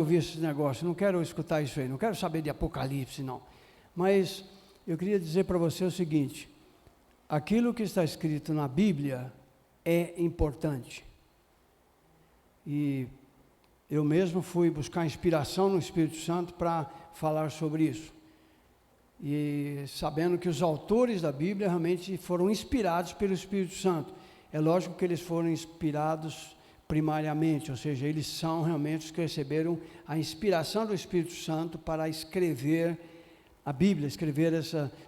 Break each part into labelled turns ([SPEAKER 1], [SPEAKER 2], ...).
[SPEAKER 1] ouvir esses negócios, não quero escutar isso aí, não quero saber de Apocalipse, não. Mas eu queria dizer para você o seguinte: aquilo que está escrito na Bíblia é importante. E eu mesmo fui buscar inspiração no Espírito Santo para falar sobre isso. E sabendo que os autores da Bíblia realmente foram inspirados pelo Espírito Santo. É lógico que eles foram inspirados primariamente, ou seja, eles são realmente os que receberam a inspiração do Espírito Santo para escrever a Bíblia, escrever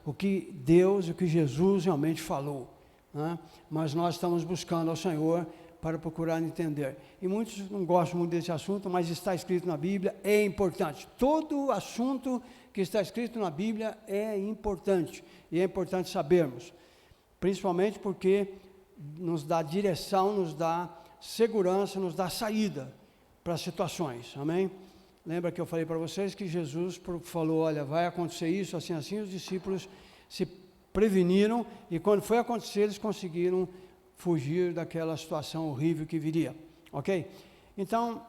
[SPEAKER 1] o que Deus, o que Jesus realmente falou, né? Mas nós estamos buscando ao Senhor para procurar entender. E muitos não gostam muito desse assunto, mas está escrito na Bíblia, é importante. Todo assunto que está escrito na Bíblia é importante, e é importante sabermos, principalmente porque nos dá direção, nos dá segurança, nos dá saída para situações, amém? Lembra que eu falei para vocês que Jesus falou, olha, vai acontecer isso, assim, assim, os discípulos se preveniram, e quando foi acontecer, eles conseguiram fugir daquela situação horrível que viria, ok? Então,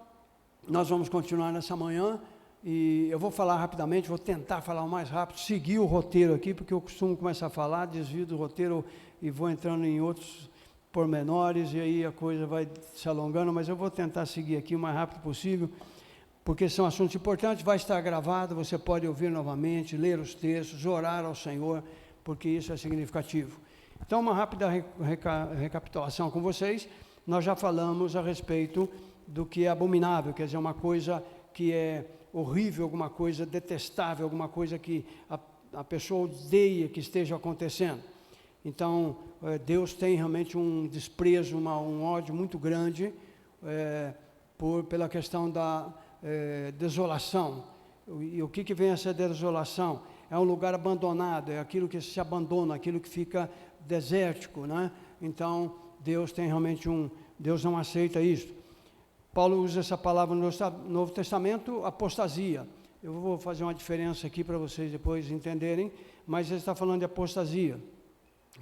[SPEAKER 1] nós vamos continuar nessa manhã, e eu vou falar rapidamente, vou tentar falar o mais rápido, seguir o roteiro aqui, porque eu costumo começar a falar, desvio do roteiro e vou entrando em outros pormenores, e aí a coisa vai se alongando, mas eu vou tentar seguir aqui o mais rápido possível, porque são assuntos importantes, vai estar gravado, você pode ouvir novamente, ler os textos, orar ao Senhor, porque isso é significativo. Então, uma rápida recapitulação com vocês, nós já falamos a respeito do que é abominável, quer dizer, uma coisa que é horrível, alguma coisa detestável, alguma coisa que a pessoa odeia que esteja acontecendo. Então, Deus tem realmente um desprezo, um ódio muito grande pela questão da desolação. E o que vem a ser desolação? É um lugar abandonado, é aquilo que se abandona, aquilo que fica desértico, né? Então, Deus tem realmente Deus não aceita isso. Paulo usa essa palavra no Novo Testamento, apostasia. Eu vou fazer uma diferença aqui para vocês depois entenderem, mas ele está falando de apostasia,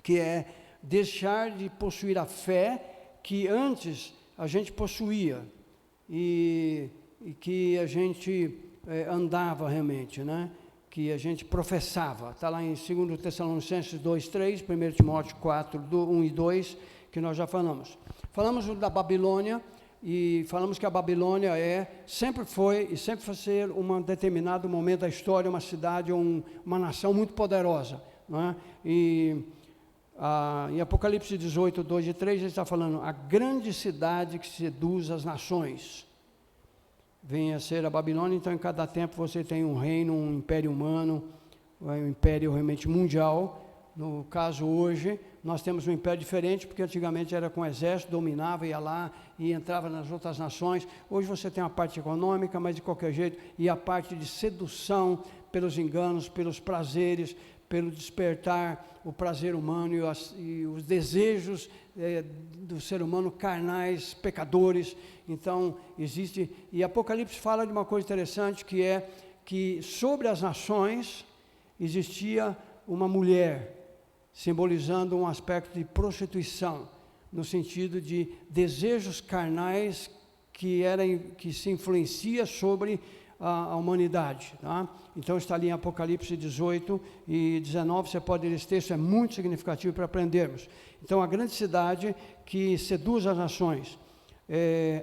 [SPEAKER 1] que é deixar de possuir a fé que antes a gente possuía e que a gente andava realmente, né? Que a gente professava. Está lá em 2 Tessalonicenses 2:3, 1 Timóteo 4:1 e 2, que nós já falamos. Falamos da Babilônia, e falamos que a Babilônia sempre foi e sempre vai ser um determinado momento da história, uma cidade ou uma nação muito poderosa, não é? E em Apocalipse 18, 2 e 3, ele está falando, a grande cidade que seduz as nações, vem a ser a Babilônia. Então, em cada tempo você tem um reino, um império humano, um império realmente mundial. No caso hoje, nós temos um império diferente, porque antigamente era com exército, dominava, ia lá e entrava nas outras nações. Hoje você tem a parte econômica, mas de qualquer jeito, e a parte de sedução pelos enganos, pelos prazeres, pelo despertar o prazer humano e os desejos do ser humano carnais, pecadores. Então, existe, e Apocalipse fala de uma coisa interessante, que é que sobre as nações existia uma mulher, simbolizando um aspecto de prostituição, no sentido de desejos carnais que se influencia sobre a humanidade, tá? Então está ali em Apocalipse 18 e 19, você pode ler esse texto, é muito significativo para aprendermos. Então, a grande cidade que seduz as nações.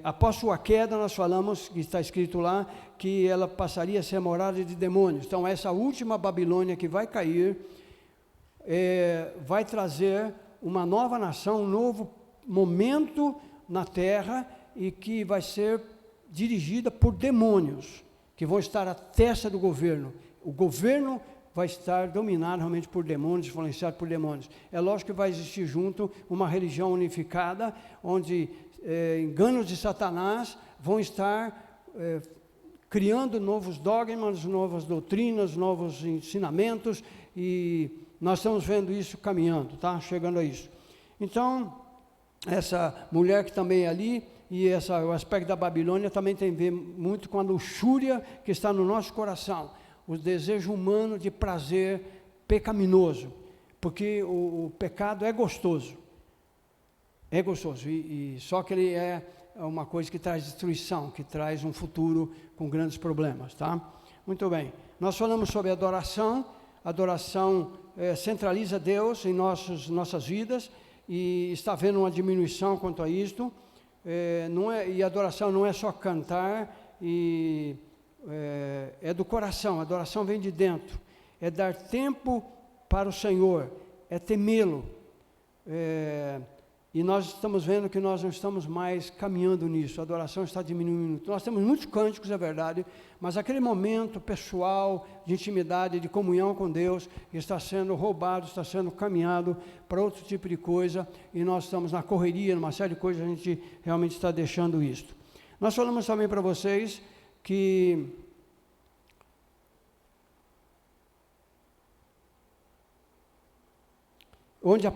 [SPEAKER 1] Após sua queda, nós falamos, que está escrito lá, que ela passaria a ser morada de demônios. Então, essa última Babilônia que vai cair, vai trazer uma nova nação, um novo momento na terra, e que vai ser dirigida por demônios, que vão estar à testa do governo. O governo vai estar dominado realmente por demônios, influenciado por demônios. É lógico que vai existir junto uma religião unificada, onde enganos de Satanás vão estar criando novos dogmas, novas doutrinas, novos ensinamentos, e nós estamos vendo isso caminhando, tá? Chegando a isso. Então, essa mulher que também é ali, e o aspecto da Babilônia também tem a ver muito com a luxúria que está no nosso coração, o desejo humano de prazer pecaminoso, porque o pecado é gostoso, e só que ele uma coisa que traz destruição, que traz um futuro com grandes problemas, tá? Muito bem. Nós falamos sobre adoração. Adoração centraliza Deus em nossas vidas, e está havendo uma diminuição quanto a isto. E adoração não é só cantar, é do coração. A adoração vem de dentro, é dar tempo para o Senhor, é temê-lo. E nós estamos vendo que nós não estamos mais caminhando nisso, a adoração está diminuindo. Nós temos muitos cânticos, é verdade, mas aquele momento pessoal, de intimidade, de comunhão com Deus, está sendo roubado, está sendo caminhado para outro tipo de coisa, e nós estamos na correria, numa série de coisas, a gente realmente está deixando isso. Nós falamos também para vocês que onde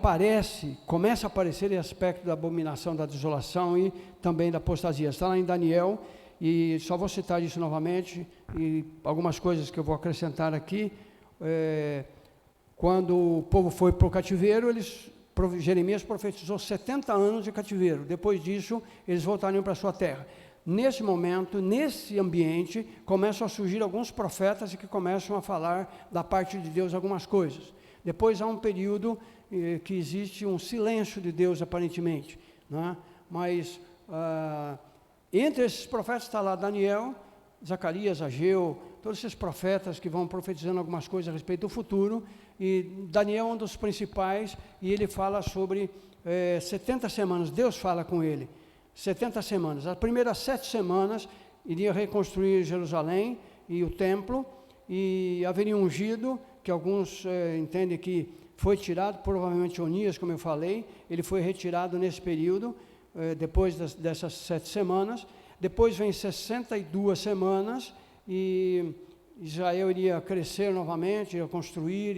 [SPEAKER 1] começa a aparecer o aspecto da abominação, da desolação e também da apostasia. Está lá em Daniel, e só vou citar isso novamente, e algumas coisas que eu vou acrescentar aqui. Quando o povo foi para o cativeiro, Jeremias profetizou 70 anos de cativeiro. Depois disso, eles voltariam para a sua terra. Nesse momento, nesse ambiente, começam a surgir alguns profetas que começam a falar da parte de Deus algumas coisas. Depois há um período que existe um silêncio de Deus, aparentemente, né? Mas entre esses profetas está lá Daniel, Zacarias, Ageu, todos esses profetas que vão profetizando algumas coisas a respeito do futuro, e Daniel é um dos principais, e ele fala sobre 70 semanas, Deus fala com ele, 70 semanas, as primeiras 7 semanas, iria reconstruir Jerusalém e o templo, e haveria um ungido, que alguns entendem que foi tirado, provavelmente Onias, como eu falei, ele foi retirado nesse período, depois dessas 7 semanas, depois vem 62 semanas, e Israel iria crescer novamente, iria construir,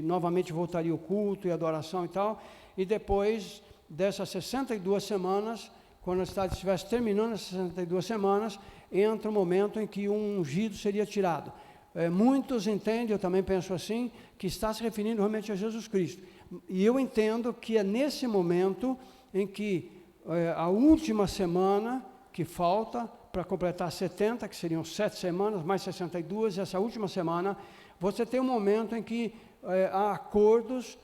[SPEAKER 1] novamente voltaria o culto e adoração e tal, e depois dessas 62 semanas, quando a cidade estivesse terminando as 62 semanas, entra o momento em que um ungido seria tirado. Muitos entendem, eu também penso assim, que está se referindo realmente a Jesus Cristo. E eu entendo que é nesse momento em que a última semana que falta para completar 70, que seriam 7 semanas, mais 62, essa última semana, você tem um momento em que há acordos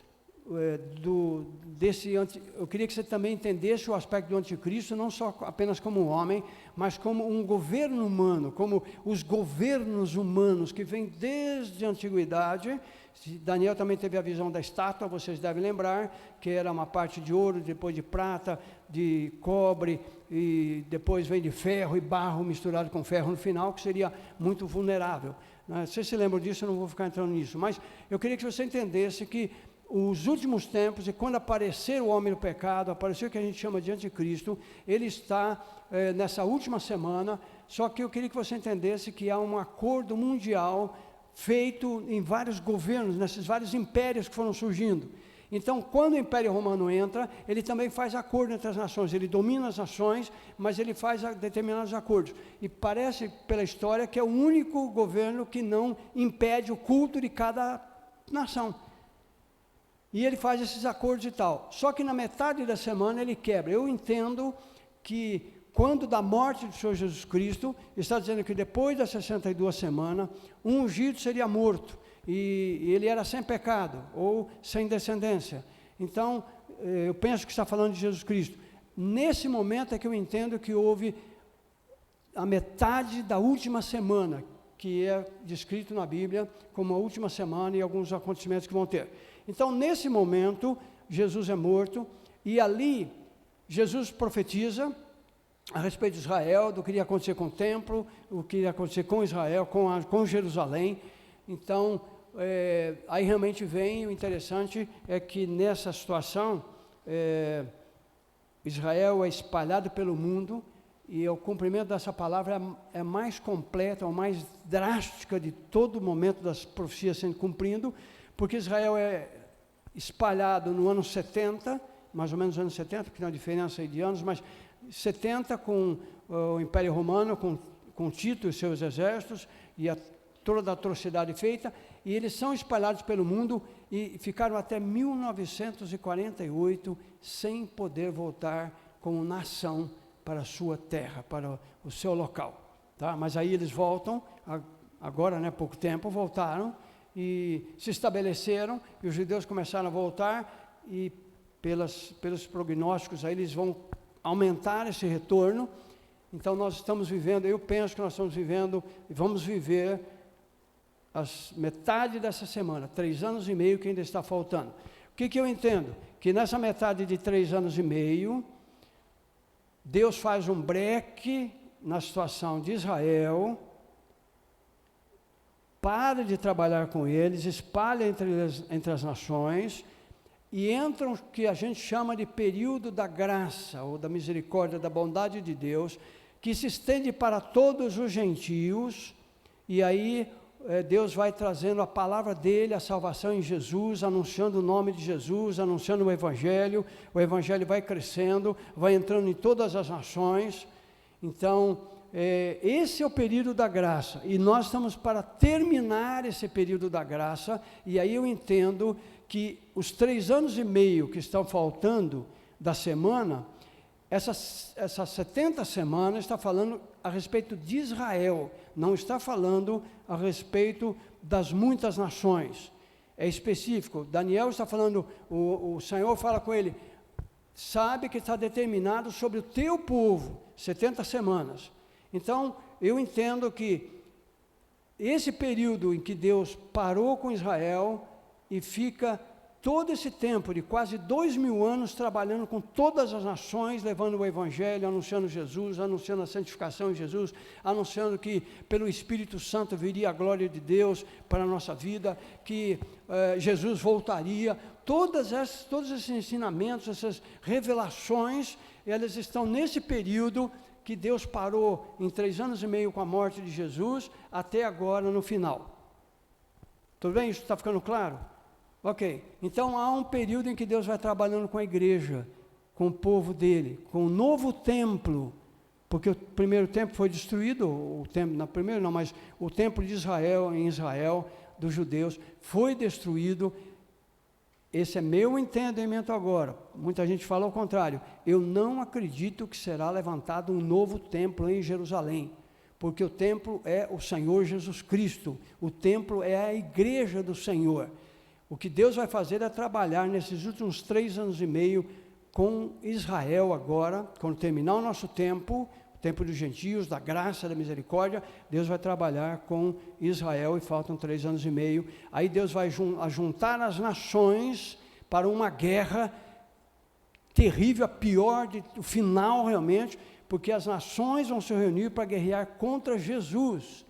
[SPEAKER 1] eu queria que você também entendesse o aspecto do anticristo, não só apenas como um homem, mas como um governo humano, como os governos humanos que vêm desde a antiguidade. Daniel também teve a visão da estátua, vocês devem lembrar, que era uma parte de ouro, depois de prata, de cobre, e depois vem de ferro e barro misturado com ferro no final, que seria muito vulnerável. Vocês se lembram disso, eu não vou ficar entrando nisso, mas eu queria que você entendesse que os últimos tempos, e quando aparecer o homem no pecado, aparecer o que a gente chama de anticristo, ele está nessa última semana, só que eu queria que você entendesse que há um acordo mundial feito em vários governos, nesses vários impérios que foram surgindo. Então, quando o Império Romano entra, ele também faz acordo entre as nações, ele domina as nações, mas ele faz determinados acordos. E parece, pela história, que é o único governo que não impede o culto de cada nação. E ele faz esses acordos e tal. Só que na metade da semana ele quebra. Eu entendo que quando da morte do Senhor Jesus Cristo, está dizendo que depois das 62 semanas, um ungido seria morto. E ele era sem pecado, ou sem descendência. Então, eu penso que está falando de Jesus Cristo. Nesse momento é que eu entendo que houve a metade da última semana, que é descrito na Bíblia como a última semana e alguns acontecimentos que vão ter. Então, nesse momento, Jesus é morto, e ali, Jesus profetiza a respeito de Israel, do que iria acontecer com o templo, o que iria acontecer com Israel, com Jerusalém. Então, aí realmente vem, o interessante é que nessa situação, Israel é espalhado pelo mundo, e o cumprimento dessa palavra é mais completa, ou mais drástica de todo o momento das profecias sendo cumprido, porque Israel é espalhado no ano 70, mais ou menos no ano 70, que não há diferença aí de anos, mas 70 com o Império Romano, com Tito e seus exércitos, e toda a atrocidade feita, e eles são espalhados pelo mundo, e ficaram até 1948 sem poder voltar como nação para a sua terra, para o seu local. Tá? Mas aí eles voltam, agora, né, pouco tempo, voltaram e se estabeleceram, e os judeus começaram a voltar, e pelos prognósticos aí eles vão aumentar esse retorno. Então nós estamos vivendo, eu penso que nós estamos vivendo, e vamos viver metade dessa semana, 3 anos e meio que ainda está faltando. O que eu entendo? Que nessa metade de 3 anos e meio, Deus faz um breque na situação de Israel, para de trabalhar com eles, espalha entre as nações, e entra o que a gente chama de período da graça, ou da misericórdia, da bondade de Deus, que se estende para todos os gentios, e aí Deus vai trazendo a palavra dele, a salvação em Jesus, anunciando o nome de Jesus, anunciando o Evangelho vai crescendo, vai entrando em todas as nações. Então, esse é o período da graça, e nós estamos para terminar esse período da graça, e aí eu entendo que os 3 anos e meio que estão faltando da semana, essas 70 semanas está falando a respeito de Israel, não está falando a respeito das muitas nações. É específico. Daniel está falando, o Senhor fala com ele, sabe que está determinado sobre o teu povo, 70 semanas. Então, eu entendo que esse período em que Deus parou com Israel e fica todo esse tempo de quase 2000 anos trabalhando com todas as nações, levando o Evangelho, anunciando Jesus, anunciando a santificação em Jesus, anunciando que pelo Espírito Santo viria a glória de Deus para a nossa vida, que Jesus voltaria. Todos esses ensinamentos, essas revelações, elas estão nesse período que Deus parou em 3 anos e meio com a morte de Jesus, até agora no final. Tudo bem? Isso está ficando claro? Ok, então há um período em que Deus vai trabalhando com a igreja, com o povo dele, com o novo templo, porque o primeiro templo foi destruído, mas o templo de Israel, em Israel, dos judeus, foi destruído. Esse é meu entendimento agora. Muita gente fala ao contrário. Eu não acredito que será levantado um novo templo em Jerusalém, porque o templo é o Senhor Jesus Cristo, o templo é a igreja do Senhor. O que Deus vai fazer é trabalhar nesses últimos 3 anos e meio com Israel agora, quando terminar o nosso tempo, o tempo dos gentios, da graça, da misericórdia, Deus vai trabalhar com Israel e faltam 3 anos e meio. Aí Deus vai juntar as nações para uma guerra terrível, a pior, o final realmente, porque as nações vão se reunir para guerrear contra Jesus.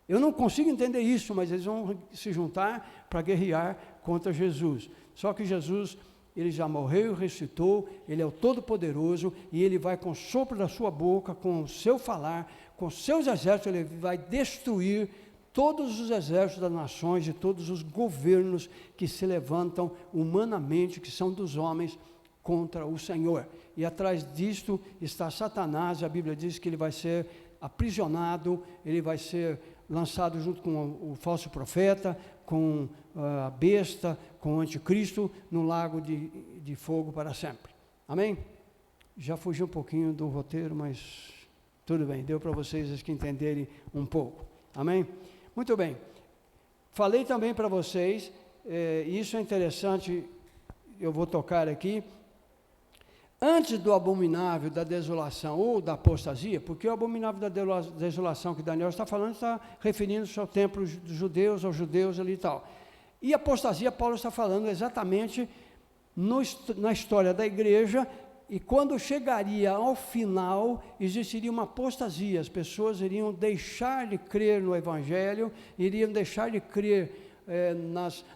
[SPEAKER 1] Eu não consigo entender isso, mas eles vão se juntar para guerrear contra Jesus. Só que Jesus, ele já morreu e ressuscitou, ele é o Todo-Poderoso, e ele vai com o sopro da sua boca, com o seu falar, com seus exércitos, ele vai destruir todos os exércitos das nações e todos os governos que se levantam humanamente, que são dos homens, contra o Senhor. E atrás disto está Satanás, a Bíblia diz que ele vai ser aprisionado, ele vai ser lançado junto com o falso profeta, com a besta, com o anticristo, no lago de fogo para sempre. Amém? Já fugi um pouquinho do roteiro, mas tudo bem, deu para vocês que entenderem um pouco. Amém? Muito bem. Falei também para vocês, isso é interessante, eu vou tocar aqui, antes do abominável da desolação ou da apostasia, porque o abominável da desolação que Daniel está falando está referindo-se ao templo dos judeus, aos judeus ali e tal. E apostasia, Paulo está falando exatamente na história da igreja, e quando chegaria ao final, existiria uma apostasia, as pessoas iriam deixar de crer no Evangelho, iriam deixar de crer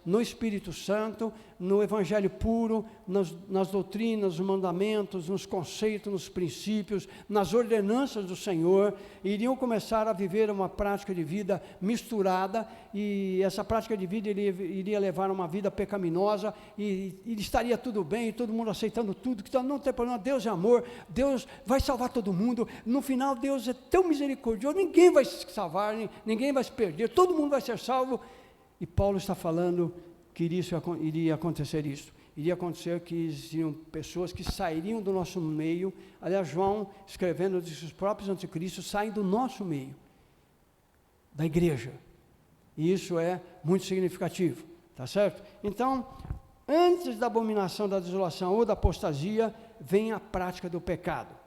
[SPEAKER 1] no Espírito Santo, no Evangelho puro, nas doutrinas, nos mandamentos, nos conceitos, nos princípios, nas ordenanças do Senhor, iriam começar a viver uma prática de vida misturada, e essa prática de vida iria levar a uma vida pecaminosa, e estaria tudo bem, e todo mundo aceitando tudo, que não tem problema, Deus é amor, Deus vai salvar todo mundo, no final Deus é tão misericordioso, ninguém vai se salvar, ninguém vai se perder, todo mundo vai ser salvo. E Paulo está falando que iria acontecer isso. iria acontecer que existiam pessoas que sairiam do nosso meio. Aliás, João, escrevendo, diz que os próprios anticristos saem do nosso meio, da igreja. E isso é muito significativo, tá certo? Então, antes da abominação da desolação ou da apostasia, vem a prática do pecado.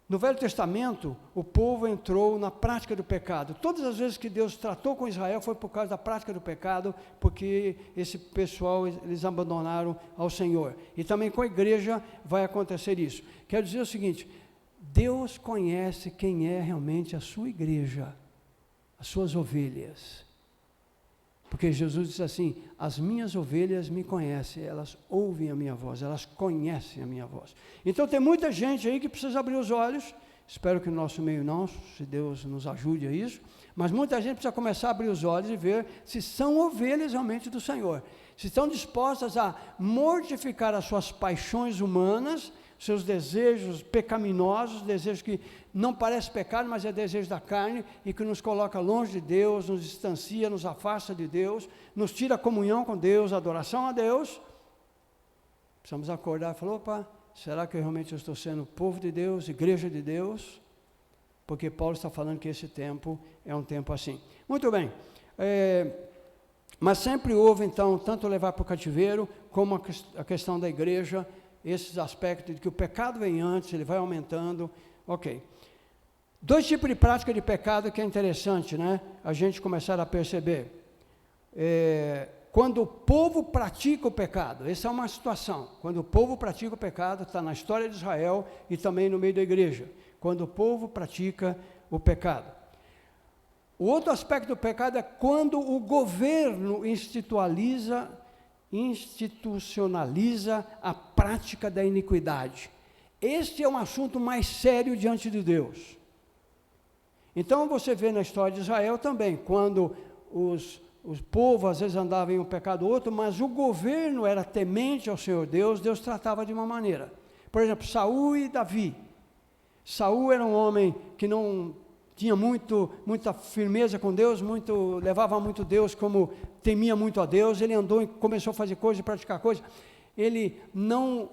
[SPEAKER 1] No Velho Testamento, o povo entrou na prática do pecado. Todas as vezes que Deus tratou com Israel foi por causa da prática do pecado, porque esse pessoal, eles abandonaram ao Senhor. E também com a igreja vai acontecer isso. Quero dizer o seguinte, Deus conhece quem é realmente a sua igreja, as suas ovelhas. Porque Jesus disse assim, as minhas ovelhas me conhecem, elas ouvem a minha voz, elas conhecem a minha voz. Então tem muita gente aí que precisa abrir os olhos, espero que no nosso meio não, se Deus nos ajude a isso, mas muita gente precisa começar a abrir os olhos e ver se são ovelhas realmente do Senhor, se estão dispostas a mortificar as suas paixões humanas, seus desejos pecaminosos, desejos que não parecem pecado, mas é desejo da carne, e que nos coloca longe de Deus, nos distancia, nos afasta de Deus, nos tira a comunhão com Deus, a adoração a Deus. Precisamos acordar e falar, opa, será que eu realmente estou sendo povo de Deus, igreja de Deus? Porque Paulo está falando que esse tempo é um tempo assim. Muito bem, mas sempre houve então, tanto levar para o cativeiro, como a questão da igreja, esses aspectos de que o pecado vem antes, ele vai aumentando, ok. Dois tipos de prática de pecado que é interessante, né? A gente começar a perceber. Quando o povo pratica o pecado, essa é uma situação. Quando o povo pratica o pecado, está na história de Israel e também no meio da igreja. Quando o povo pratica o pecado. O outro aspecto do pecado é quando o governo institucionaliza a prática da iniquidade. Este é um assunto mais sério diante de Deus. Então você vê na história de Israel também, quando os povos às vezes andavam em um pecado ou outro, mas o governo era temente ao Senhor Deus, Deus tratava de uma maneira. Por exemplo, Saul e Davi. Saul era um homem que não tinha muita firmeza com Deus, levava muito Deus, como temia muito a Deus, ele andou e começou a fazer coisas, praticar coisas, ele não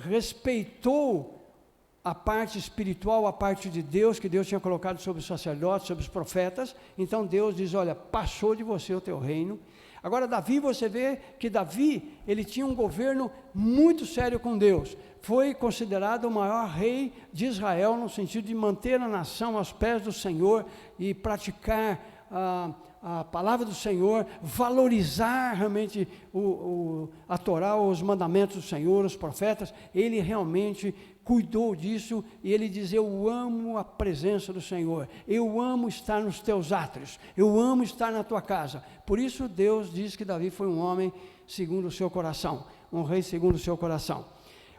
[SPEAKER 1] respeitou a parte espiritual, a parte de Deus, que Deus tinha colocado sobre os sacerdotes, sobre os profetas. Então Deus diz, olha, passou de você o teu reino. Agora Davi, você vê que Davi, ele tinha um governo muito sério com Deus, foi considerado o maior rei de Israel, no sentido de manter a nação aos pés do Senhor e praticar a palavra do Senhor, valorizar realmente a Torá, os mandamentos do Senhor, os profetas. Ele realmente cuidou disso, e ele diz, eu amo a presença do Senhor, eu amo estar nos teus átrios, eu amo estar na tua casa. Por isso Deus diz que Davi foi um homem segundo o seu coração, um rei segundo o seu coração.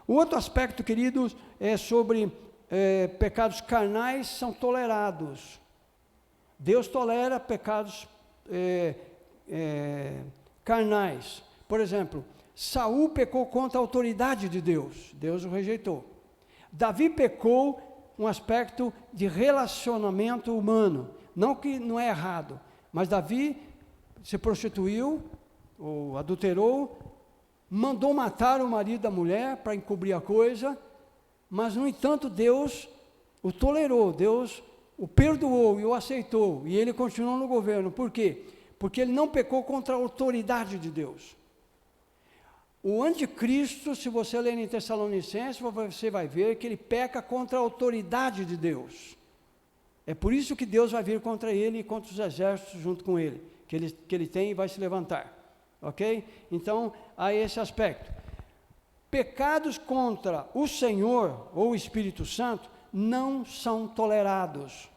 [SPEAKER 1] O outro aspecto, queridos, é sobre pecados carnais são tolerados. Deus tolera pecados carnais. Por exemplo, Saul pecou contra a autoridade de Deus, Deus o rejeitou. Davi pecou um aspecto de relacionamento humano, não que não é errado, mas Davi se prostituiu, ou adulterou, mandou matar o marido da mulher para encobrir a coisa, mas no entanto Deus o tolerou, Deus o perdoou e o aceitou, e ele continuou no governo. Por quê? Porque ele não pecou contra a autoridade de Deus. O anticristo, se você ler em Tessalonicenses, você vai ver que ele peca contra a autoridade de Deus. É por isso que Deus vai vir contra ele e contra os exércitos junto com ele, que ele tem e vai se levantar. Ok? Então, há esse aspecto. Pecados contra o Senhor ou o Espírito Santo não são tolerados.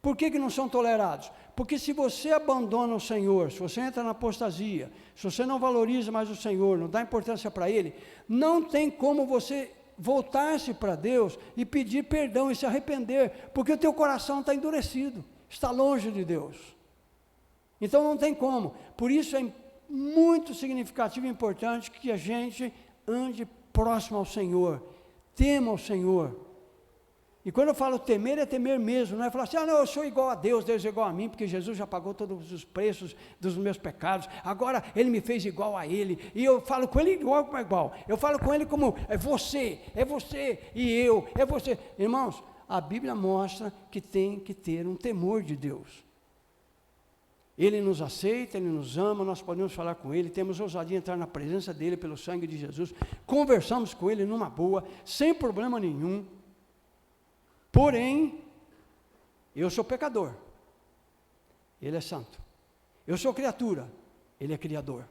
[SPEAKER 1] Por que não são tolerados? Porque se você abandona o Senhor, se você entra na apostasia, se você não valoriza mais o Senhor, não dá importância para Ele, não tem como você voltar-se para Deus e pedir perdão e se arrepender, porque o teu coração está endurecido, está longe de Deus. Então não tem como. Por isso é muito significativo e importante que a gente ande próximo ao Senhor, tema ao Senhor, E quando eu falo temer, é temer mesmo, não é falar assim, não, eu sou igual a Deus, Deus é igual a mim, porque Jesus já pagou todos os preços dos meus pecados, agora Ele me fez igual a Ele, e eu falo com Ele igual, eu falo com Ele como, é você, e eu, é você. Irmãos, a Bíblia mostra que tem que ter um temor de Deus. Ele nos aceita, Ele nos ama, nós podemos falar com Ele, temos ousadia de entrar na presença dEle pelo sangue de Jesus, conversamos com Ele numa boa, sem problema nenhum. Porém, eu sou pecador, Ele é santo. Eu sou criatura, Ele é criador.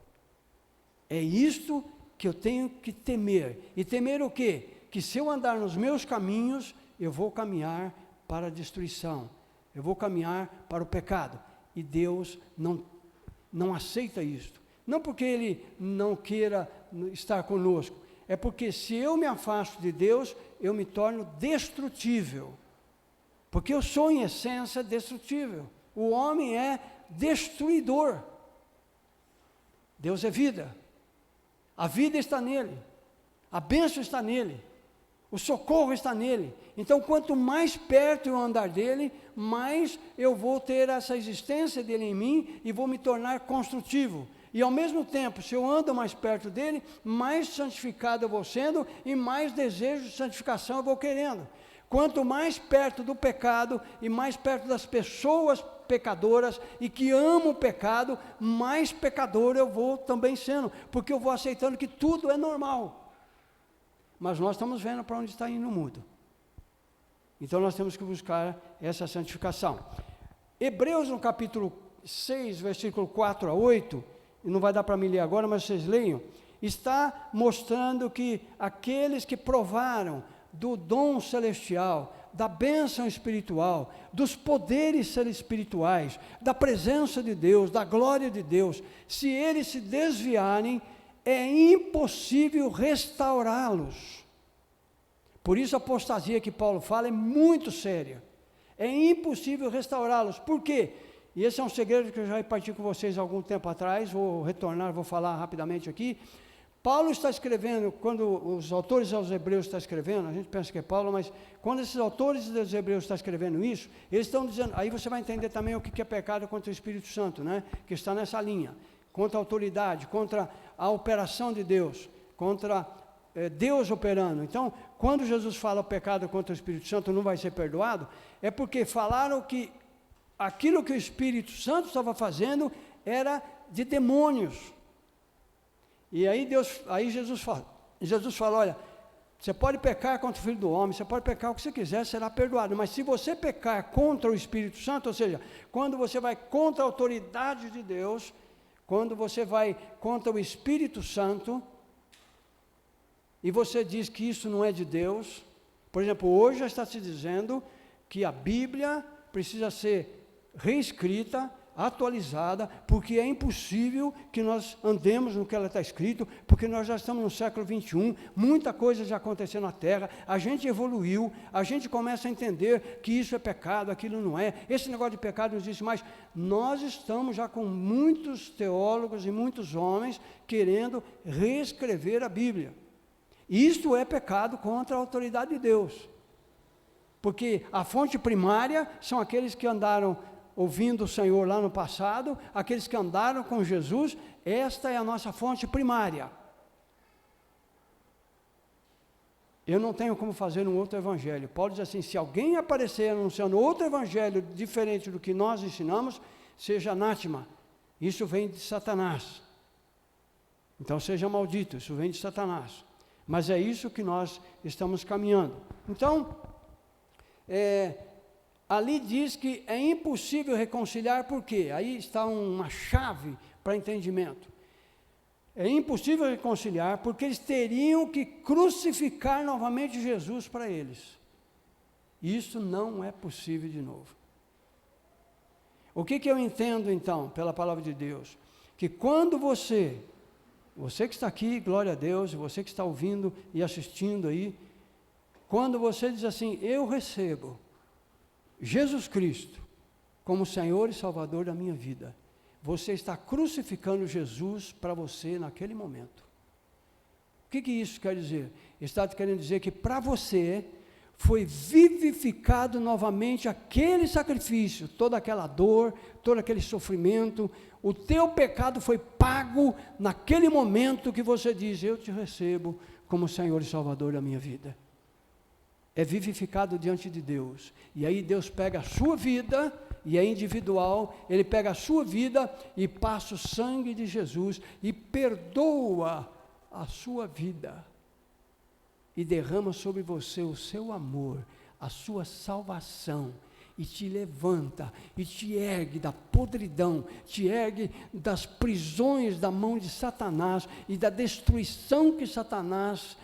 [SPEAKER 1] É isto que eu tenho que temer. E temer o quê? Que se eu andar nos meus caminhos, eu vou caminhar para a destruição, eu vou caminhar para o pecado. E Deus não aceita isto. Não porque Ele não queira estar conosco, é porque se eu me afasto de Deus, eu me torno destrutível. Porque eu sou, em essência, destrutível. O homem é destruidor. Deus é vida. A vida está nele. A bênção está nele. O socorro está nele. Então, quanto mais perto eu andar dele, mais eu vou ter essa existência dele em mim e vou me tornar construtivo. E ao mesmo tempo, se eu ando mais perto dele, mais santificado eu vou sendo e mais desejo de santificação eu vou querendo. Quanto mais perto do pecado e mais perto das pessoas pecadoras e que amam o pecado, mais pecador eu vou também sendo, porque eu vou aceitando que tudo é normal. Mas nós estamos vendo para onde está indo o mundo. Então nós temos que buscar essa santificação. Hebreus no capítulo 6, versículo 4 a 8, e não vai dar para me ler agora, mas vocês leiam, está mostrando que aqueles que provaram do dom celestial, da bênção espiritual, dos poderes espirituais, da presença de Deus, da glória de Deus, se eles se desviarem, é impossível restaurá-los. Por isso a apostasia que Paulo fala é muito séria. É impossível restaurá-los. Por quê? E esse é um segredo que eu já reparti com vocês há algum tempo atrás, vou retornar, vou falar rapidamente aqui. Paulo está escrevendo, quando os autores aos Hebreus estão escrevendo, a gente pensa que é Paulo, mas quando esses autores dos Hebreus estão escrevendo isso, eles estão dizendo, aí você vai entender também o que é pecado contra o Espírito Santo, né? Que está nessa linha, contra a autoridade, contra a operação de Deus, contra Deus operando. Então, quando Jesus fala o pecado contra o Espírito Santo não vai ser perdoado, é porque falaram que aquilo que o Espírito Santo estava fazendo era de demônios. E aí Jesus fala, olha, você pode pecar contra o Filho do Homem, você pode pecar o que você quiser, será perdoado, mas se você pecar contra o Espírito Santo, ou seja, quando você vai contra a autoridade de Deus, quando você vai contra o Espírito Santo, e você diz que isso não é de Deus, por exemplo, hoje já está se dizendo que a Bíblia precisa ser reescrita, atualizada, porque é impossível que nós andemos no que ela está escrito, porque nós já estamos no século 21, muita coisa já aconteceu na Terra, a gente evoluiu, a gente começa a entender que isso é pecado, aquilo não é, esse negócio de pecado não existe mais. Nós estamos já com muitos teólogos e muitos homens querendo reescrever a Bíblia. Isto é pecado contra a autoridade de Deus, porque a fonte primária são aqueles que andaram ouvindo o Senhor lá no passado, aqueles que andaram com Jesus, esta é a nossa fonte primária. Eu não tenho como fazer um outro evangelho. Paulo diz assim, se alguém aparecer anunciando outro evangelho diferente do que nós ensinamos, seja anátema. Isso vem de Satanás. Então seja maldito, isso vem de Satanás. Mas é isso que nós estamos caminhando. Então, ali diz que é impossível reconciliar, por quê? Aí está uma chave para entendimento. É impossível reconciliar porque eles teriam que crucificar novamente Jesus para eles. Isso não é possível de novo. O que eu entendo então, pela palavra de Deus? Que quando você que está aqui, glória a Deus, você que está ouvindo e assistindo aí, quando você diz assim, eu recebo Jesus Cristo como Senhor e Salvador da minha vida, você está crucificando Jesus para você naquele momento. O que isso quer dizer? Está querendo dizer que para você foi vivificado novamente aquele sacrifício, toda aquela dor, todo aquele sofrimento, o teu pecado foi pago naquele momento que você diz, eu te recebo como Senhor e Salvador da minha vida. É vivificado diante de Deus, e aí Deus pega a sua vida, e é individual, Ele pega a sua vida e passa o sangue de Jesus e perdoa a sua vida, e derrama sobre você o seu amor, a sua salvação, e te levanta, e te ergue da podridão, te ergue das prisões da mão de Satanás, e da destruição que Satanás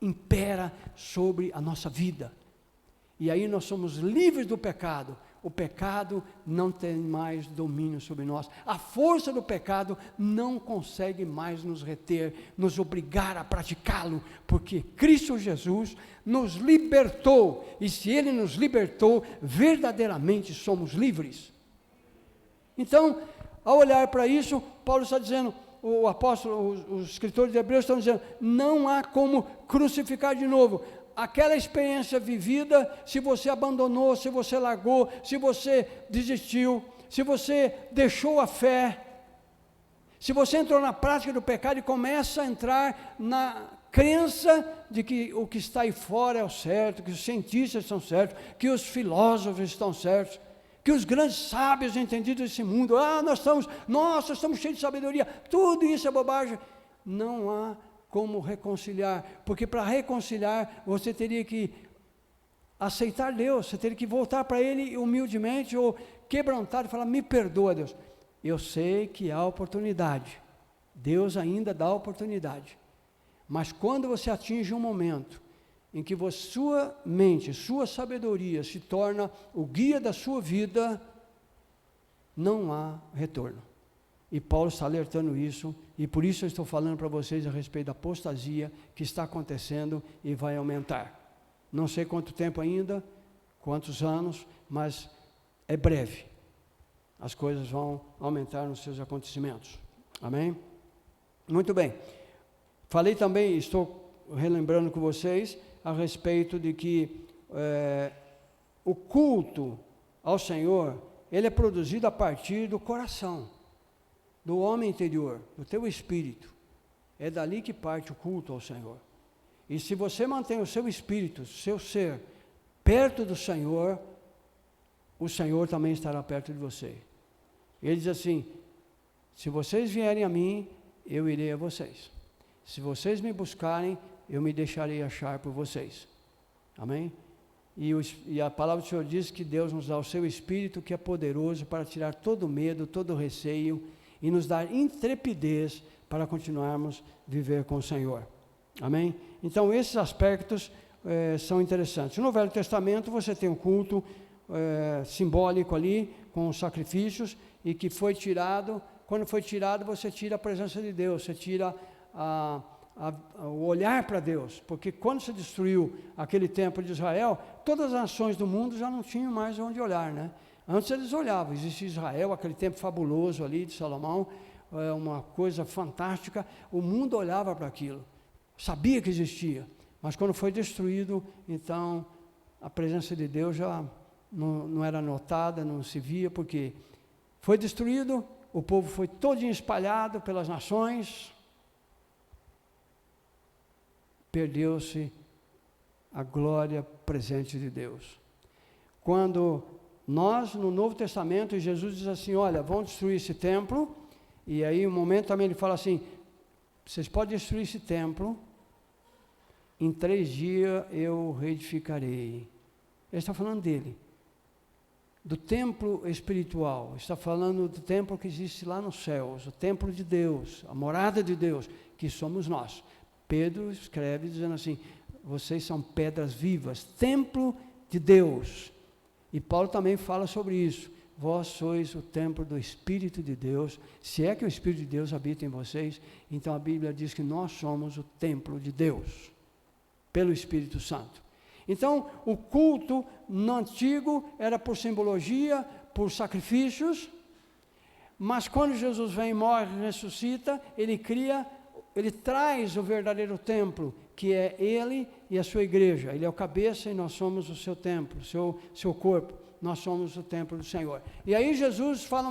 [SPEAKER 1] impera sobre a nossa vida. E aí nós somos livres do pecado. O pecado não tem mais domínio sobre nós. A força do pecado não consegue mais nos reter, nos obrigar a praticá-lo, porque Cristo Jesus nos libertou, e se Ele nos libertou, verdadeiramente somos livres. Então, ao olhar para isso, Paulo está dizendo, o apóstolo, os escritores de Hebreus estão dizendo, não há como crucificar de novo. Aquela experiência vivida, se você abandonou, se você largou, se você desistiu, se você deixou a fé, se você entrou na prática do pecado e começa a entrar na crença de que o que está aí fora é o certo, que os cientistas estão certos, que os filósofos estão certos, que os grandes sábios entendidos desse mundo, nós estamos cheios de sabedoria, tudo isso é bobagem. Não há como reconciliar, porque para reconciliar, você teria que aceitar Deus, você teria que voltar para Ele humildemente, ou quebrantado, e falar, me perdoa, Deus. Eu sei que há oportunidade, Deus ainda dá oportunidade, mas quando você atinge um momento, em que sua mente, sua sabedoria, se torna o guia da sua vida, não há retorno. E Paulo está alertando isso, e por isso eu estou falando para vocês a respeito da apostasia que está acontecendo e vai aumentar. Não sei quanto tempo ainda, quantos anos, mas é breve. As coisas vão aumentar nos seus acontecimentos. Amém? Muito bem. Falei também, estou relembrando com vocês, a respeito de que o culto ao Senhor, ele é produzido a partir do coração, do homem interior, do teu espírito. É dali que parte o culto ao Senhor. E se você mantém o seu espírito, o seu ser, perto do Senhor, o Senhor também estará perto de você. Ele diz assim, se vocês vierem a mim, eu irei a vocês. Se vocês me buscarem, eu me deixarei achar por vocês. Amém? E a palavra do Senhor diz que Deus nos dá o seu Espírito, que é poderoso para tirar todo medo, todo receio, e nos dar intrepidez para continuarmos a viver com o Senhor. Amém? Então, esses aspectos são interessantes. No Velho Testamento, você tem um culto simbólico ali, com os sacrifícios, e que foi tirado. Quando foi tirado, você tira a presença de Deus, você tira o olhar para Deus, porque quando se destruiu aquele templo de Israel, todas as nações do mundo já não tinham mais onde olhar, né? Antes eles olhavam, existia Israel, aquele templo fabuloso ali de Salomão, uma coisa fantástica, o mundo olhava para aquilo, sabia que existia, mas quando foi destruído, então a presença de Deus já não era notada, não se via, porque foi destruído, o povo foi todinho espalhado pelas nações, perdeu-se a glória presente de Deus. Quando nós, no Novo Testamento, Jesus diz assim, olha, vão destruir esse templo, e aí um momento também ele fala assim, vocês podem destruir esse templo, em 3 dias eu reedificarei. Ele está falando dele, do templo espiritual, está falando do templo que existe lá nos céus, o templo de Deus, a morada de Deus, que somos nós. Pedro escreve dizendo assim, vocês são pedras vivas, templo de Deus. E Paulo também fala sobre isso, vós sois o templo do Espírito de Deus, se é que o Espírito de Deus habita em vocês, então a Bíblia diz que nós somos o templo de Deus, pelo Espírito Santo. Então, o culto no antigo era por simbologia, por sacrifícios, mas quando Jesus vem, morre, ressuscita, ele cria ele traz o verdadeiro templo, que é ele e a sua igreja. Ele é o cabeça e nós somos o seu templo, seu corpo. Nós somos o templo do Senhor. E aí Jesus fala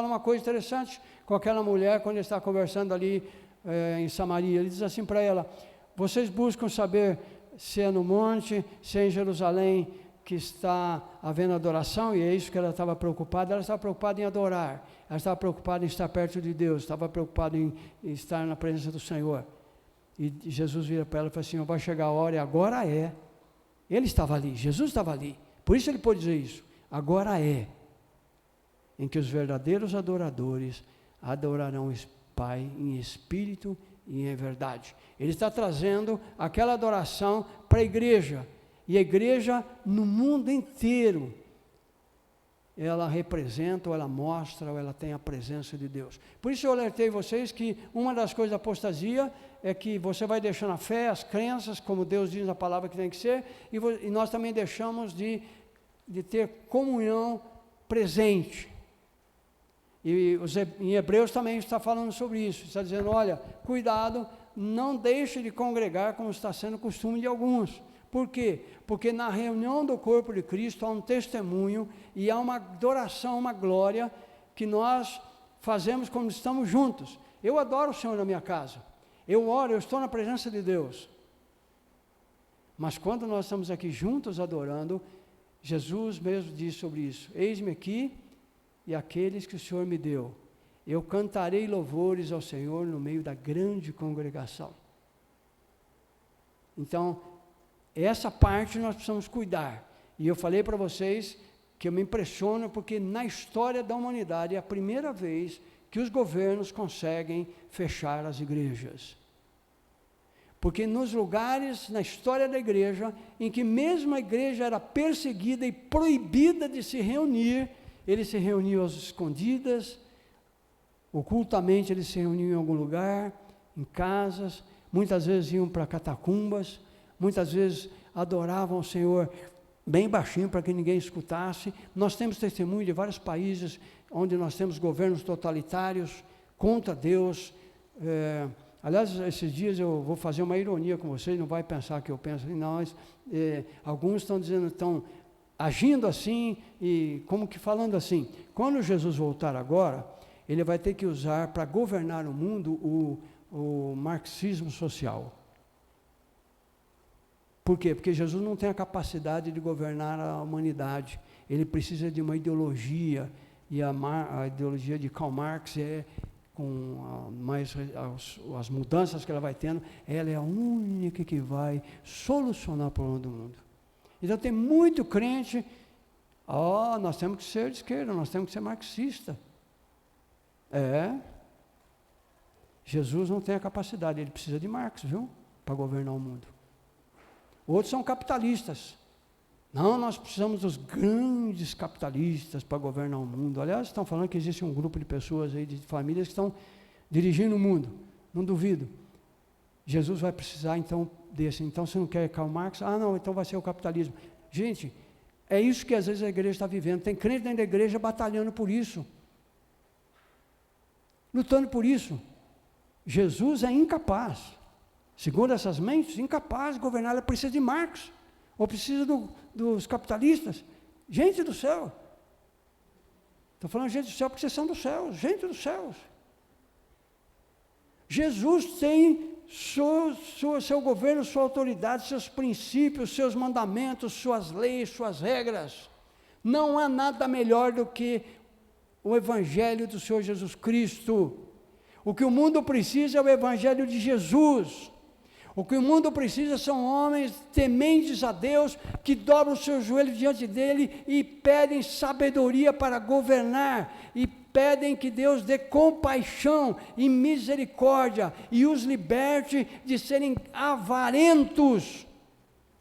[SPEAKER 1] uma coisa interessante com aquela mulher, quando ele está conversando ali em Samaria. Ele diz assim para ela: vocês buscam saber se é no monte, se é em Jerusalém que está havendo adoração, e é isso que ela estava preocupada. Ela estava preocupada em adorar, ela estava preocupada em estar perto de Deus, estava preocupada em estar na presença do Senhor. E Jesus vira para ela e fala assim: vai chegar a hora, e agora é. Ele estava ali, Jesus estava ali, por isso ele pôde dizer isso. Agora é, em que os verdadeiros adoradores adorarão o Pai em espírito e em verdade. Ele está trazendo aquela adoração para a igreja, e a igreja no mundo inteiro, ela representa, ou ela mostra, ou ela tem a presença de Deus. Por isso eu alertei vocês que uma das coisas da apostasia é que você vai deixando a fé, as crenças, como Deus diz na palavra que tem que ser, e nós também deixamos de ter comunhão presente. E em Hebreus também está falando sobre isso, está dizendo: olha, cuidado, não deixe de congregar como está sendo costume de alguns. Por quê? Porque na reunião do corpo de Cristo há um testemunho e há uma adoração, uma glória que nós fazemos quando estamos juntos. Eu adoro o Senhor na minha casa, eu oro, eu estou na presença de Deus. Mas quando nós estamos aqui juntos adorando, Jesus mesmo diz sobre isso: eis-me aqui e aqueles que o Senhor me deu, eu cantarei louvores ao Senhor no meio da grande congregação. Então, essa parte nós precisamos cuidar. E eu falei para vocês que eu me impressiono, porque na história da humanidade é a primeira vez que os governos conseguem fechar as igrejas. Porque nos lugares, na história da igreja, em que mesmo a igreja era perseguida e proibida de se reunir, eles se reuniam às escondidas, ocultamente eles se reuniam em algum lugar, em casas, muitas vezes iam para catacumbas, muitas vezes adoravam o Senhor bem baixinho para que ninguém escutasse. Nós temos testemunho de vários países onde nós temos governos totalitários contra Deus. Aliás, esses dias eu vou fazer uma ironia com vocês, não vai pensar que eu penso assim, não, mas alguns estão dizendo, estão agindo assim e como que falando assim: quando Jesus voltar agora, ele vai ter que usar para governar o mundo o marxismo social. Por quê? Porque Jesus não tem a capacidade de governar a humanidade, ele precisa de uma ideologia, e a ideologia de Karl Marx com as mudanças que ela vai tendo, ela é a única que vai solucionar o problema do mundo. Então tem muito crente, nós temos que ser de esquerda, nós temos que ser marxista. Jesus não tem a capacidade, ele precisa de Marx, viu? Para governar o mundo. Outros são capitalistas. Não, nós precisamos dos grandes capitalistas para governar o mundo. Aliás, estão falando que existe um grupo de pessoas aí, de famílias que estão dirigindo o mundo. Não duvido. Jesus vai precisar então desse. Então, você não quer Karl Marx? Não, então vai ser o capitalismo. Gente, é isso que às vezes a igreja está vivendo. Tem crente dentro da igreja batalhando por isso, lutando por isso. Jesus é incapaz, segundo essas mentes, incapaz de governar. Ela precisa de Marx, ou precisa dos capitalistas. Gente do céu, estou falando gente do céu porque vocês são dos céus, gente dos céus. Jesus tem seu governo, sua autoridade, seus princípios, seus mandamentos, suas leis, suas regras. Não há nada melhor do que o Evangelho do Senhor Jesus Cristo. O que o mundo precisa é o Evangelho de Jesus. O que o mundo precisa são homens tementes a Deus, que dobram os seus joelhos diante dele e pedem sabedoria para governar, e pedem que Deus dê compaixão e misericórdia, e os liberte de serem avarentos,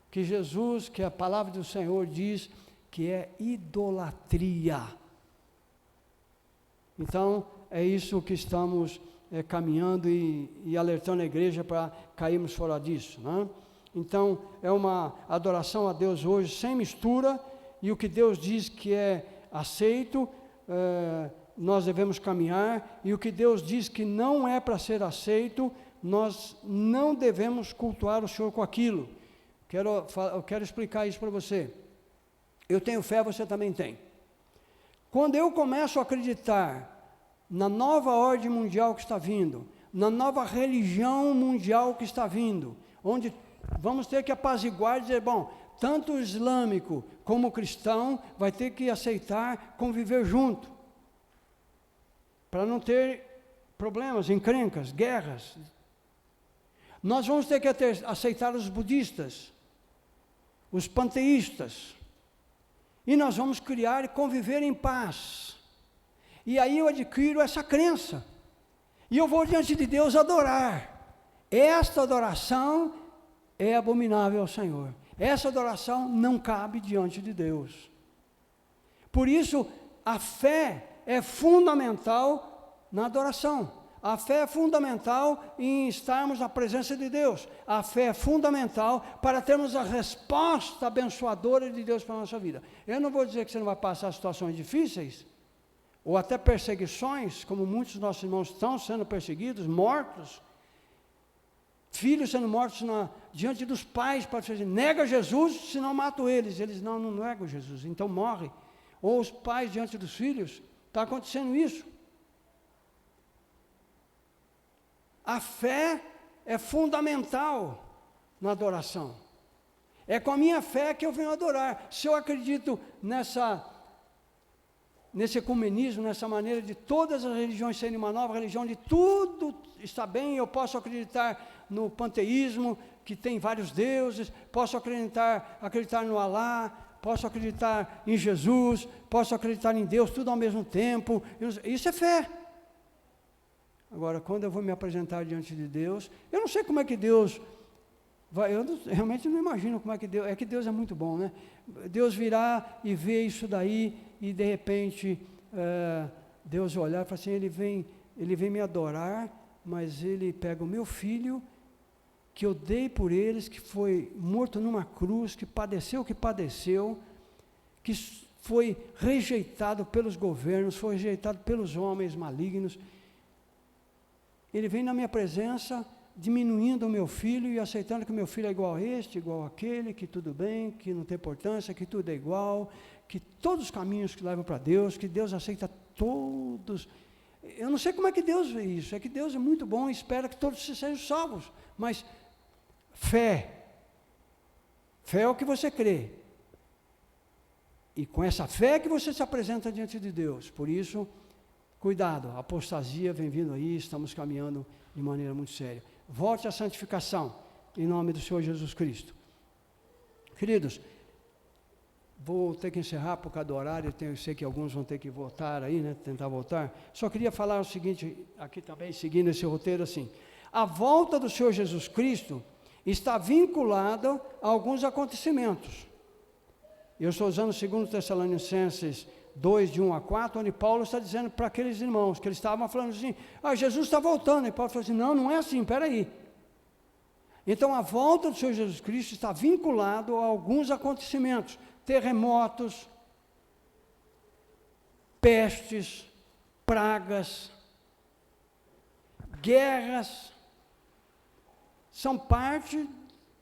[SPEAKER 1] que Jesus, que a palavra do Senhor diz, que é idolatria. Então, é isso que estamos caminhando e alertando a igreja para cairmos fora disso, né? Então, é uma adoração a Deus hoje sem mistura, e o que Deus diz que é aceito, nós devemos caminhar, e o que Deus diz que não é para ser aceito, nós não devemos cultuar o Senhor com aquilo. Eu quero explicar isso para você. Eu tenho fé, você também tem. Quando eu começo a acreditar na nova ordem mundial que está vindo, na nova religião mundial que está vindo, onde vamos ter que apaziguar e dizer, bom, tanto o islâmico como o cristão vai ter que aceitar conviver junto, para não ter problemas, encrencas, guerras. Nós vamos ter que aceitar os budistas, os panteístas, e nós vamos criar e conviver em paz. E aí eu adquiro essa crença, e eu vou diante de Deus adorar. Esta adoração é abominável ao Senhor. Essa adoração não cabe diante de Deus. Por isso, a fé é fundamental na adoração. A fé é fundamental em estarmos na presença de Deus. A fé é fundamental para termos a resposta abençoadora de Deus para a nossa vida. Eu não vou dizer que você não vai passar situações difíceis, ou até perseguições, como muitos dos nossos irmãos estão sendo perseguidos, mortos, filhos sendo mortos diante dos pais, para dizer, nega Jesus, senão mato eles. Eles não negam Jesus, então morre. Ou os pais diante dos filhos, está acontecendo isso. A fé é fundamental na adoração. É com a minha fé que eu venho adorar. Se eu acredito nesse ecumenismo, nessa maneira de todas as religiões serem uma nova religião, de tudo está bem, eu posso acreditar no panteísmo, que tem vários deuses, posso acreditar no Alá, posso acreditar em Jesus, posso acreditar em Deus, tudo ao mesmo tempo. Isso é fé. Agora, quando eu vou me apresentar diante de Deus, eu não sei como é que Deus vai, realmente não imagino como é que Deus é muito bom, né? Deus virá e vê isso daí, e de repente, Deus olhar e falar assim, ele vem me adorar, mas ele pega o meu filho, que eu dei por eles, que foi morto numa cruz, que padeceu o que padeceu, que foi rejeitado pelos governos, foi rejeitado pelos homens malignos. Ele vem na minha presença, diminuindo o meu filho e aceitando que o meu filho é igual a este, igual àquele, que tudo bem, que não tem importância, que tudo é igual, que todos os caminhos que levam para Deus, que Deus aceita todos. Eu não sei como é que Deus vê isso, é que Deus é muito bom e espera que todos sejam salvos, mas fé é o que você crê, e com essa fé que você se apresenta diante de Deus. Por isso, cuidado, a apostasia vem vindo aí, estamos caminhando de maneira muito séria. Volte à santificação, em nome do Senhor Jesus Cristo. Queridos, vou ter que encerrar por causa do horário, eu sei que alguns vão ter que voltar aí, né, tentar voltar. Só queria falar o seguinte, aqui também, seguindo esse roteiro assim. A volta do Senhor Jesus Cristo está vinculada a alguns acontecimentos. Eu estou usando 2 Tessalonicenses 2, de 1 a 4, onde Paulo está dizendo para aqueles irmãos, que eles estavam falando assim, Jesus está voltando, e Paulo falou assim, não é assim, espera aí. Então a volta do Senhor Jesus Cristo está vinculado a alguns acontecimentos, terremotos, pestes, pragas, guerras, são parte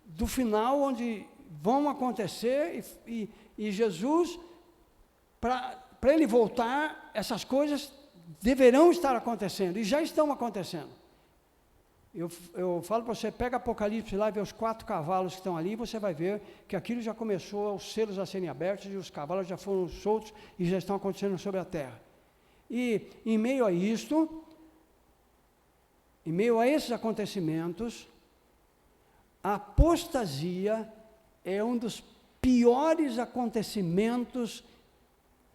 [SPEAKER 1] do final onde vão acontecer, e Jesus, para ele voltar, essas coisas deverão estar acontecendo, e já estão acontecendo. Eu falo para você, pega Apocalipse lá e vê os 4 cavalos que estão ali, e você vai ver que aquilo já começou, os selos a serem abertos, e os cavalos já foram soltos, e já estão acontecendo sobre a terra. E em meio a isto, em meio a esses acontecimentos, a apostasia é um dos piores acontecimentos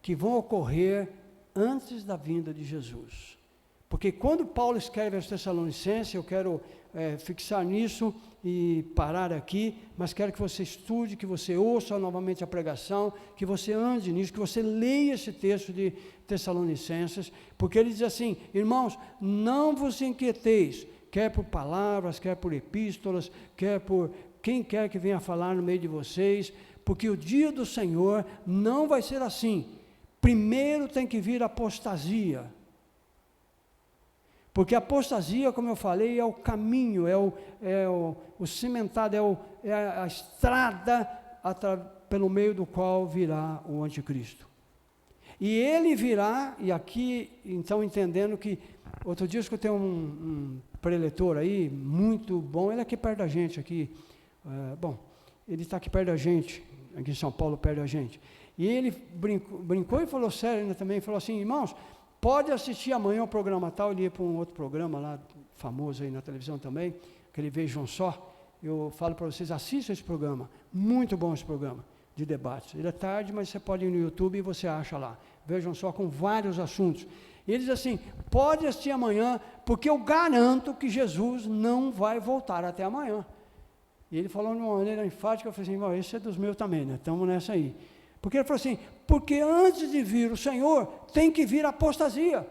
[SPEAKER 1] que vão ocorrer antes da vinda de Jesus. Porque quando Paulo escreve aos Tessalonicenses, eu quero fixar nisso e parar aqui, mas quero que você estude, que você ouça novamente a pregação, que você ande nisso, que você leia esse texto de Tessalonicenses, porque ele diz assim, irmãos, não vos inquieteis, quer por palavras, quer por epístolas, quer por quem quer que venha falar no meio de vocês, porque o dia do Senhor não vai ser assim. Primeiro tem que vir a apostasia. Porque a apostasia, como eu falei, é o caminho, o cimentado, é a estrada pelo meio do qual virá o anticristo. E ele virá, e aqui, então, entendendo que, outro dia eu escutei um preletor aí, muito bom, ele é aqui perto da gente, aqui, ele está aqui perto da gente, aqui em São Paulo, perto da gente. E ele brincou e falou sério ainda também, falou assim, irmãos, pode assistir amanhã o programa tal, ele ia para um outro programa lá, famoso aí na televisão também, aquele Vejam Só, eu falo para vocês, assistam esse programa, muito bom esse programa de debates. Ele é tarde, mas você pode ir no YouTube e você acha lá. Vejam Só, com vários assuntos. E ele diz assim, pode assistir amanhã, porque eu garanto que Jesus não vai voltar até amanhã. E ele falou de uma maneira enfática, eu falei assim, esse é dos meus também, né? Estamos nessa aí. Porque ele falou assim, porque antes de vir o Senhor, tem que vir a apostasia.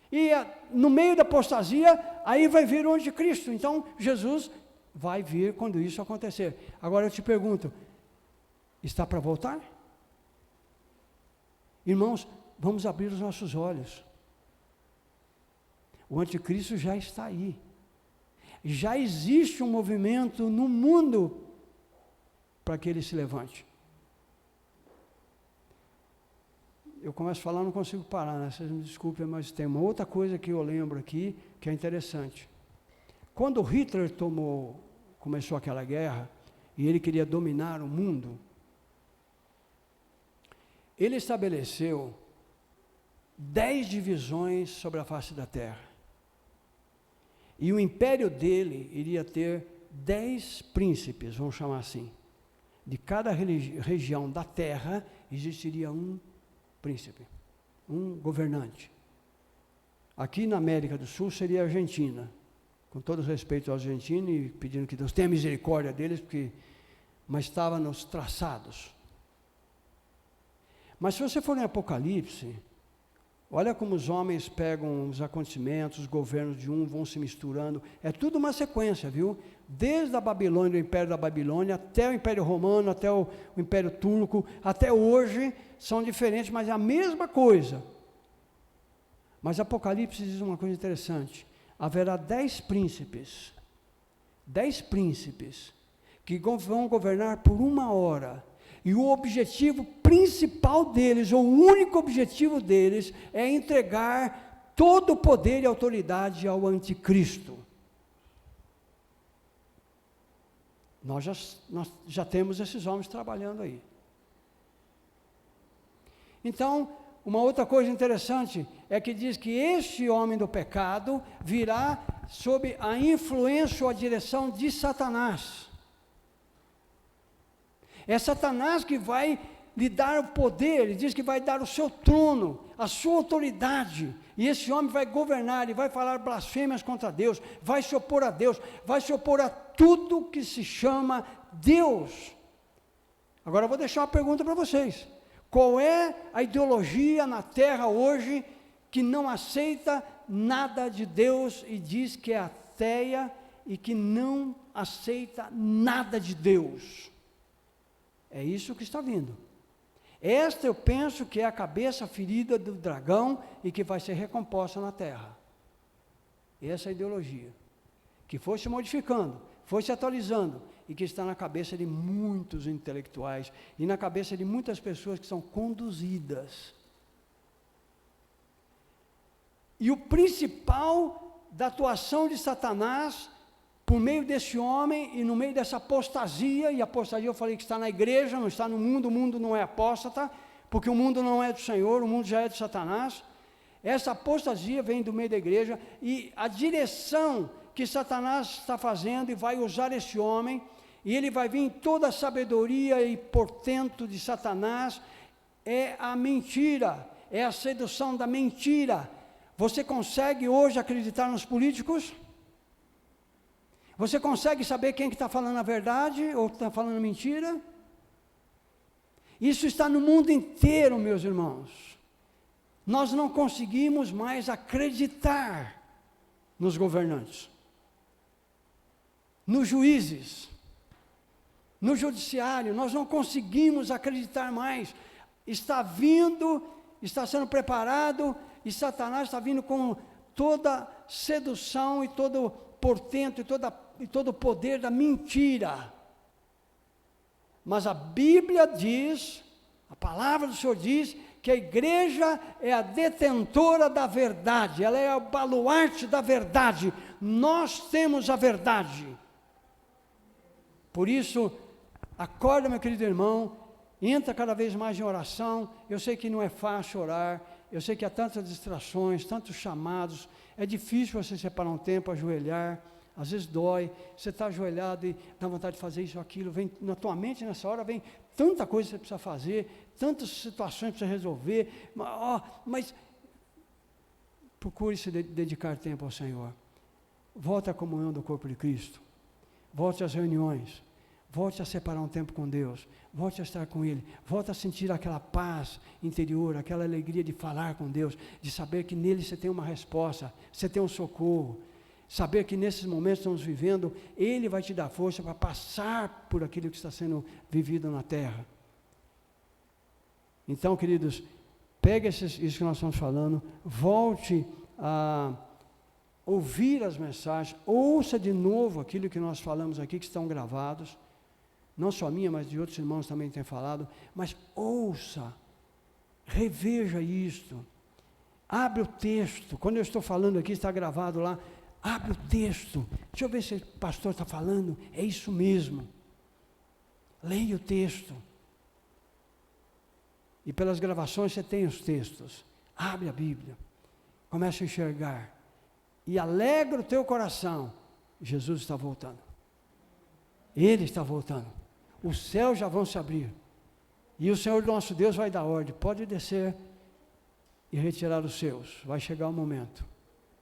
[SPEAKER 1] E no meio da apostasia, aí vai vir o anticristo. Então, Jesus vai vir quando isso acontecer. Agora eu te pergunto, está para voltar? Irmãos, vamos abrir os nossos olhos. O anticristo já está aí. Já existe um movimento no mundo para que ele se levante. Eu começo a falar, não consigo parar, né? Vocês me desculpem, mas tem uma outra coisa que eu lembro aqui, que é interessante. Quando Hitler começou aquela guerra, e ele queria dominar o mundo, ele estabeleceu 10 divisões sobre a face da terra. E o império dele iria ter 10 príncipes, vamos chamar assim. De cada região da terra existiria um príncipe, um governante. Aqui na América do Sul seria a Argentina, com todo respeito à Argentina e pedindo que Deus tenha misericórdia deles, mas estava nos traçados. Mas se você for em Apocalipse, olha como os homens pegam os acontecimentos, os governos de um vão se misturando, é tudo uma sequência, viu? Desde a Babilônia, o Império da Babilônia, até o Império Romano, até o Império Turco, até hoje, são diferentes, mas é a mesma coisa. Mas Apocalipse diz uma coisa interessante, haverá 10 príncipes, que vão governar por 1 hora, e o objetivo principal deles, ou o único objetivo deles, é entregar todo o poder e autoridade ao anticristo. Nós já temos esses homens trabalhando aí. Então, uma outra coisa interessante é que diz que este homem do pecado virá sob a influência ou a direção de Satanás. É Satanás que vai lhe dar o poder, ele diz que vai dar o seu trono, a sua autoridade, e esse homem vai governar, ele vai falar blasfêmias contra Deus, vai se opor a Deus, vai se opor a tudo que se chama Deus. Agora eu vou deixar uma pergunta para vocês, qual é a ideologia na terra hoje que não aceita nada de Deus e diz que é ateia e que não aceita nada de Deus? É isso que está vindo. Esta eu penso que é a cabeça ferida do dragão e que vai ser recomposta na terra. Essa é a ideologia, que foi se modificando, foi se atualizando e que está na cabeça de muitos intelectuais e na cabeça de muitas pessoas que são conduzidas. E o principal da atuação de Satanás, por meio desse homem e no meio dessa apostasia, e apostasia eu falei que está na igreja, não está no mundo, o mundo não é apóstata, porque o mundo não é do Senhor, o mundo já é de Satanás. Essa apostasia vem do meio da igreja, e a direção que Satanás está fazendo, e vai usar esse homem, e ele vai vir em toda a sabedoria e portento de Satanás, é a mentira, é a sedução da mentira. Você consegue hoje acreditar nos políticos? Você consegue saber quem que está falando a verdade ou está falando mentira? Isso está no mundo inteiro, meus irmãos. Nós não conseguimos mais acreditar nos governantes, nos juízes, no judiciário. Nós não conseguimos acreditar mais. Está vindo, está sendo preparado, e Satanás está vindo com toda sedução e todo portento e todo o poder da mentira. Mas a Bíblia diz, a palavra do Senhor diz, que a igreja é a detentora da verdade, ela é o baluarte da verdade, nós temos a verdade. Por isso, acorda, meu querido irmão, entra cada vez mais em oração. Eu sei que não é fácil orar, eu sei que há tantas distrações, tantos chamados, é difícil você separar um tempo, ajoelhar, às vezes dói, você está ajoelhado e dá vontade de fazer isso ou aquilo, vem na tua mente nessa hora, vem tanta coisa que você precisa fazer, tantas situações para resolver, mas procure se dedicar tempo ao Senhor. Volte à comunhão do corpo de Cristo, volte às reuniões, volte a separar um tempo com Deus, volte a estar com Ele, volte a sentir aquela paz interior, aquela alegria de falar com Deus, de saber que nele você tem uma resposta, você tem um socorro, saber que nesses momentos que estamos vivendo, Ele vai te dar força para passar por aquilo que está sendo vivido na terra. Então, queridos, pegue isso que nós estamos falando, volte a ouvir as mensagens, ouça de novo aquilo que nós falamos aqui, que estão gravados, não só minha, mas de outros irmãos também têm falado, mas ouça, reveja isto, abre o texto, quando eu estou falando aqui, está gravado lá, abre o texto, deixa eu ver se o pastor está falando, é isso mesmo, leia o texto, e pelas gravações você tem os textos, abre a Bíblia, comece a enxergar, e alegra o teu coração, Jesus está voltando, Ele está voltando, os céus já vão se abrir, e o Senhor nosso Deus vai dar ordem, pode descer e retirar os seus, vai chegar o momento,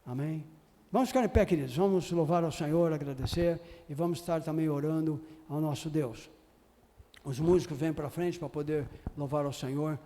[SPEAKER 1] amém? Vamos ficar em pé, queridos, vamos louvar ao Senhor, agradecer, e vamos estar também orando ao nosso Deus. Os músicos vêm para frente para poder louvar ao Senhor.